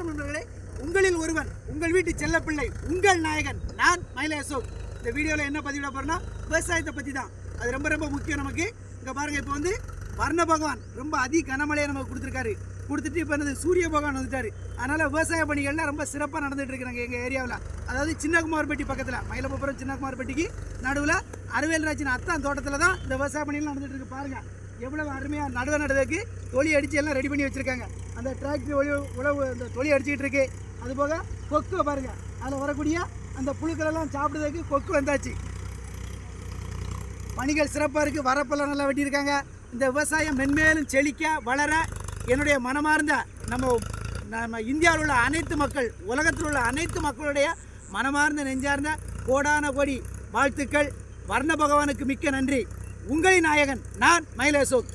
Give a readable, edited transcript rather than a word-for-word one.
வணக்கம் நண்பர்களே, உங்களில் ஒருவன், உங்கள் வீட்டு செல்லப்பிள்ளை, உங்கள் நாயகன் நான் மயிலை அசோக். இந்த வீடியோவில் என்ன பதிவிட போகிறோன்னா விவசாயத்தை பற்றி தான். அது ரொம்ப ரொம்ப முக்கியம் நமக்கு. இங்கே பாருங்கள், இப்போ வந்து வர்ண பகவான் ரொம்ப கனமழையை நமக்கு கொடுத்துருக்காரு. கொடுத்துட்டு இப்போ என்னது சூரிய பகவான் வந்துட்டார். அதனால் விவசாய பணிகள்லாம் ரொம்ப சிறப்பாக நடந்துகிட்டு இருக்கிறாங்க எங்கள் ஏரியாவில். அதாவது சின்னகுமார்பட்டி பக்கத்தில், மயிலப்புறம் சின்னகுமார்பட்டிக்கு நடுவில் அருவேல்ராஜின் அத்தான் தோட்டத்தில் தான் இந்த விவசாய பணிகள் நடந்துகிட்டு இருக்கு. பாருங்கள் எவ்வளவு அருமையாக நடுவதுக்கு தொழி அடித்து எல்லாம் ரெடி பண்ணி வச்சுருக்காங்க. அந்த டிராக்டர் உழவு அந்த தொழி அடிச்சுக்கிட்டு இருக்கு. அதுபோக கொக்கு பாருங்கள், அதில் வரக்கூடிய அந்த புழுக்களெல்லாம் சாப்பிட்றதுக்கு கொக்கு வந்தாச்சு. பணிகள் சிறப்பாக இருக்குது. வரப்பெல்லாம் நல்லா வெட்டியிருக்காங்க. இந்த விவசாயம் மென்மேலும் செழிக்க வளர என்னுடைய மனமார்ந்த நம்ம இந்தியாவில் உள்ள அனைத்து மக்கள், உலகத்தில் உள்ள அனைத்து மக்களுடைய மனமார்ந்த நெஞ்சார்ந்த கோடான கோடி வாழ்த்துக்கள். வர்ண பகவானுக்கு மிக்க நன்றி. உங்களின் நாயகன் நான் மயிலை அசோக்.